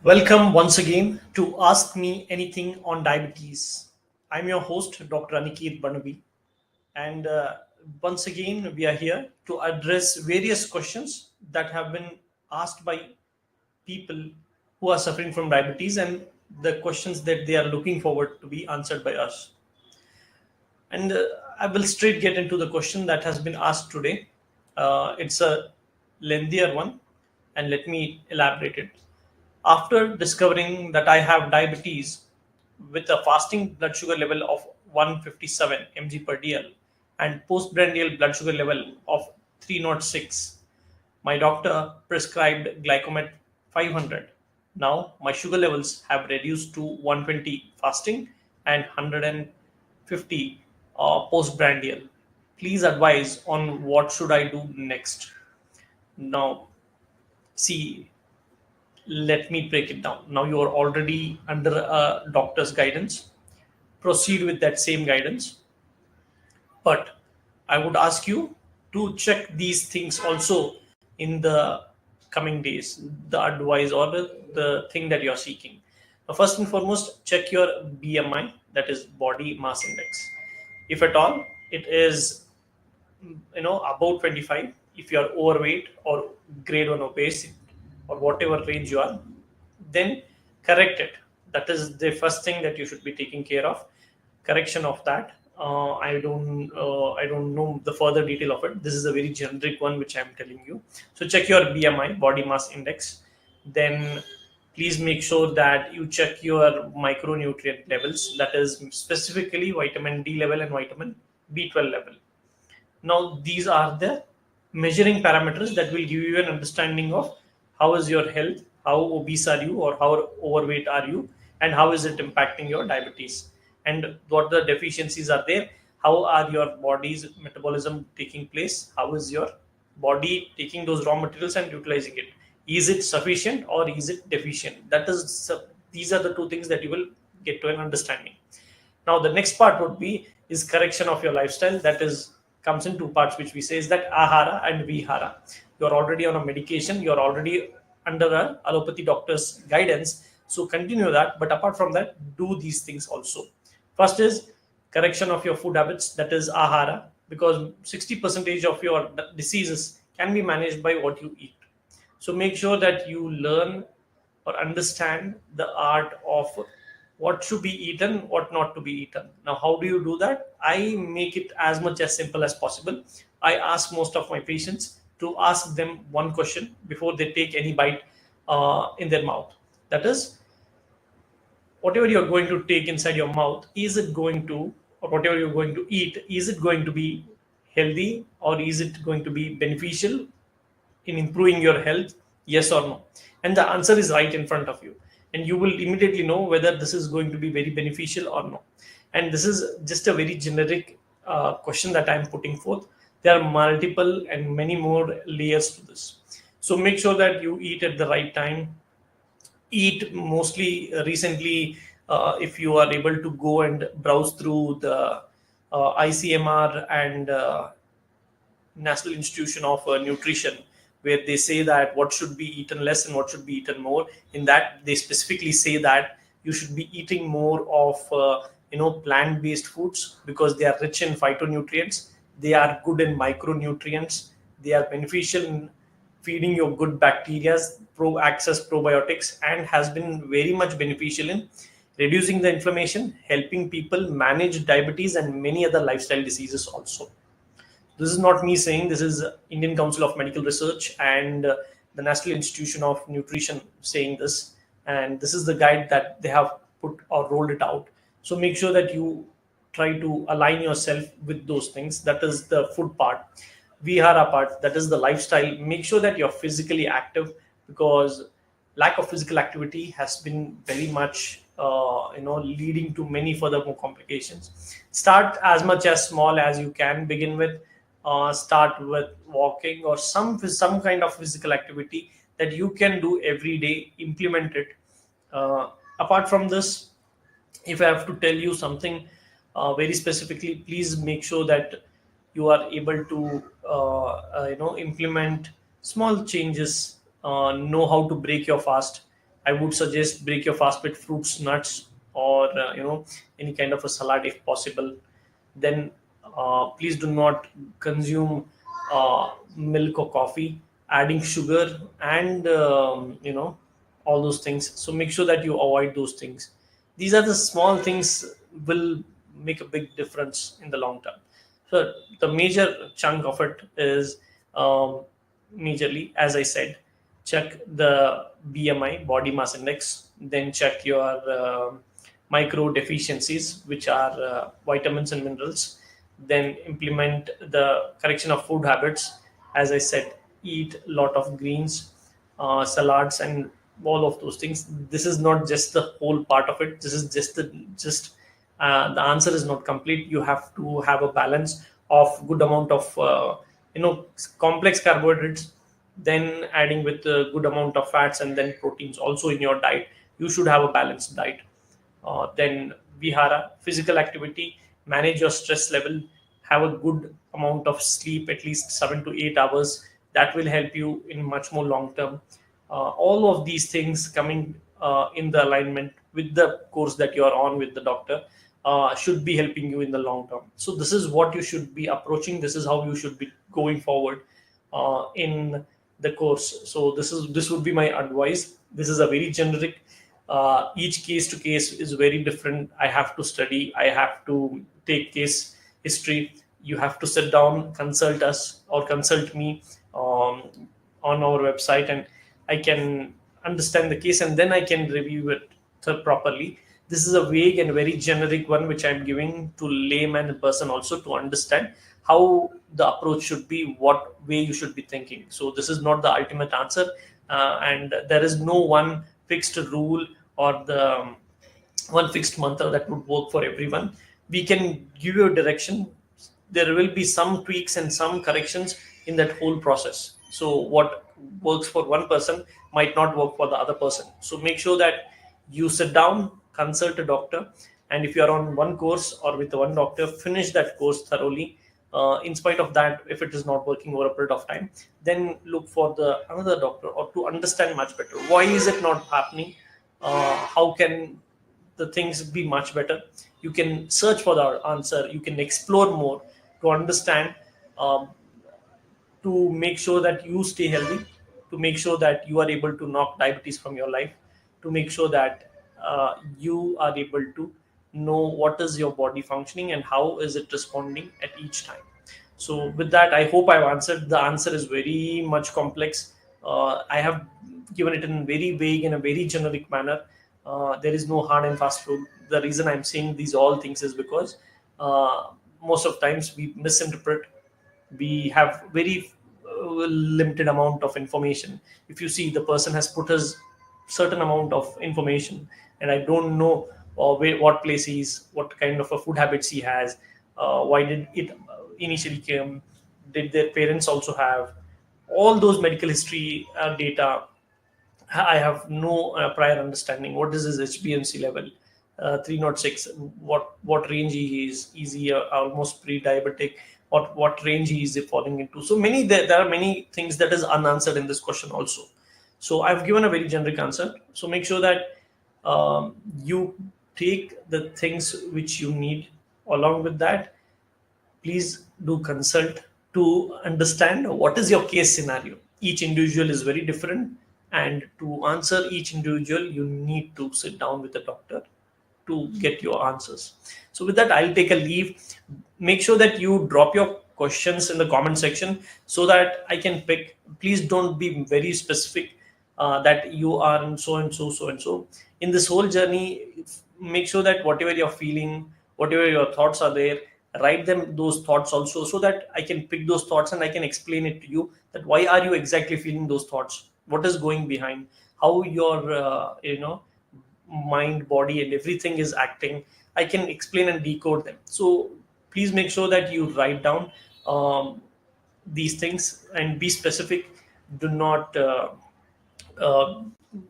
Welcome once again to Ask Me Anything on Diabetes. I'm your host, Dr. Aniket Banvi, and once again, we are here to address various questions that have been asked by people who are suffering from diabetes and the questions that they are looking forward to be answered by us. And I will straight get into the question that has been asked today. It's a lengthier one, and let me elaborate it. After discovering that I have diabetes with a fasting blood sugar level of 157 mg per dl and postprandial blood sugar level of 306, my doctor prescribed Glycomet 500. Now my sugar levels have reduced to 120 fasting and 150 postprandial. Please advise on what should I do next. Now, see, let me break it down. Now you are already under a doctor's guidance. Proceed with that same guidance. But I would ask you to check these things also in the coming days, the advice or the thing that you're seeking. Now, first and foremost, check your BMI, that is body mass index. If at all it is about 25, if you are overweight or grade 1 obese or whatever range you are, then correct it. That is the first thing that you should be taking care of. Correction of that. I don't know the further detail of it. This is a very generic one which I'm telling you. So check your BMI, body mass index. Then please make sure that you check your micronutrient levels, that is specifically vitamin D level and vitamin B12 level. Now, these are the measuring parameters that will give you an understanding of how is your health, how obese are you, or how overweight are you, and how is it impacting your diabetes, and what the deficiencies are there. How are your body's metabolism taking place? How is your body taking those raw materials and utilizing it? Is it sufficient or is it deficient? These are the two things that you will get to an understanding. Now, the next part would be is correction of your lifestyle. That is comes in two parts, which we say is that ahara and vihara. You're already on a medication. You're already under a allopathy doctor's guidance. So continue that. But apart from that, do these things also. First is correction of your food habits. That is ahara, because 60% of your diseases can be managed by what you eat. So make sure that you learn or understand the art of what should be eaten, what not to be eaten. Now, how do you do that? I make it as much as simple as possible. I ask most of my patients to ask them one question before they take any bite in their mouth. That is, whatever you're going to take inside your mouth, is it going to, or whatever you're going to eat, is it going to be healthy or is it going to be beneficial in improving your health? Yes or no? And the answer is right in front of you, and you will immediately know whether this is going to be very beneficial or no. And this is just a very generic question that I'm putting forth. There are multiple and many more layers to this. So make sure that you eat at the right time. Eat mostly recently, if you are able to go and browse through the ICMR and National Institution of Nutrition, where they say that what should be eaten less and what should be eaten more. In that, they specifically say that you should be eating more of plant-based foods, because they are rich in phytonutrients, they are good in micronutrients, they are beneficial in feeding your good bacteria, access probiotics, and has been very much beneficial in reducing the inflammation, helping people manage diabetes and many other lifestyle diseases also. This is not me saying, this is Indian Council of Medical Research and the National Institution of Nutrition saying this, and this is the guide that they have put or rolled it out. So make sure that you try to align yourself with those things. That is the food part. Vihara part, that is the lifestyle. Make sure that you're physically active, because lack of physical activity has been very much leading to many further more complications. Start as much as small as you can begin with. Start with walking or some kind of physical activity that you can do every day. Implement it. Apart from this, if I have to tell you something very specifically, please make sure that you are able to implement small changes. Know how to break your fast. I would suggest break your fast with fruits, nuts, or any kind of a salad if possible. Then please do not consume milk or coffee adding sugar and all those things. So make sure that you avoid those things. These are the small things will make a big difference in the long term. So the major chunk of it is um, majorly, as I said, check the BMI, body mass index, then check your micro deficiencies, which are vitamins and minerals, then implement the correction of food habits. As I said, eat a lot of greens, salads, and all of those things. This is not just the whole part of it. This is just the answer is not complete. You have to have a balance of good amount of complex carbohydrates, then adding with a good amount of fats and then proteins also in your diet. You should have a balanced diet. Then vihara, physical activity, manage your stress level, have a good amount of sleep, at least 7 to 8 hours. That will help you in much more long term. All of these things coming in the alignment with the course that you are on with the doctor should be helping you in the long term. So this is what you should be approaching. This is how you should be going forward in the course. So this would be my advice. This is a very generic. Each case to case is very different. I have to study. I have to take case history. You have to sit down, consult us or consult me on our website, and I can understand the case and then I can review it properly. This is a vague and very generic one which I'm giving to layman person also to understand how the approach should be, what way you should be thinking. So this is not the ultimate answer, and there is no one fixed rule or the one fixed mantra that would work for everyone. We can give you a direction. There will be some tweaks and some corrections in that whole process. So what works for one person might not work for the other person. So make sure that you sit down, consult a doctor, and if you are on one course or with one doctor, finish that course thoroughly. In spite of that, if it is not working over a period of time, then look for the another doctor or to understand much better why is it not happening. How can the things be much better? You can search for the answer. You can explore more to understand, um, to make sure that you stay healthy, to make sure that you are able to knock diabetes from your life, to make sure that you are able to know what is your body functioning and how is it responding at each time. So with that, I hope I've answered. The answer is very much complex. I have given it in very vague and a very generic manner. There is no hard and fast rule. The reason I'm saying these all things is because most of times we misinterpret. We have very limited amount of information. If you see, the person has put his certain amount of information, and I don't know what place he is, what kind of a food habits he has, why did it initially came, did their parents also have all those medical history data. I have no prior understanding. What is his HbA1c level? 306. What range he is? Is he almost pre-diabetic? What range he is falling into? So many there are many things that is unanswered in this question also. So I've given a very generic answer. So make sure that you take the things which you need. Along with that, please do consult to understand what is your case scenario. Each individual is very different, and to answer each individual you need to sit down with the doctor to get your answers. So with that, I'll take a leave. Make sure that you drop your questions in the comment section so that I can pick. Please don't be very specific that you are in so and so, so and so. In this whole journey, make sure that whatever you're feeling, whatever your thoughts are there, write them those thoughts also, so that I can pick those thoughts and I can explain it to you that why are you exactly feeling those thoughts, what is going behind, how your mind, body, and everything is acting. I can explain and decode them. So please make sure that you write down these things and be specific. Do not uh,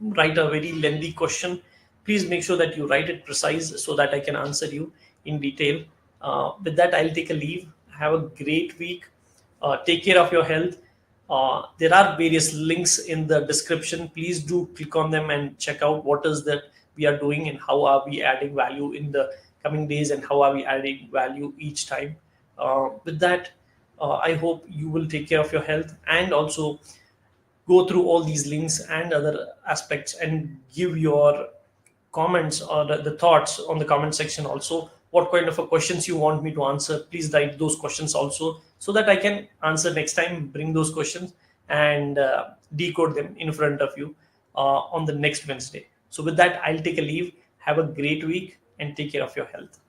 write a very lengthy question. Please make sure that you write it precise so that I can answer you in detail. With that, I'll take a leave. Have a great week. Take care of your health. There are various links in the description. Please do click on them and check out what is that we are doing and how are we adding value in the coming days and how are we adding value each time. With that, I hope you will take care of your health and also go through all these links and other aspects and give your comments or the thoughts on the comment section. Also, what kind of a questions you want me to answer, please write those questions also so that I can answer next time, bring those questions and decode them in front of you on the next Wednesday. So with that, I'll take a leave. Have a great week and take care of your health.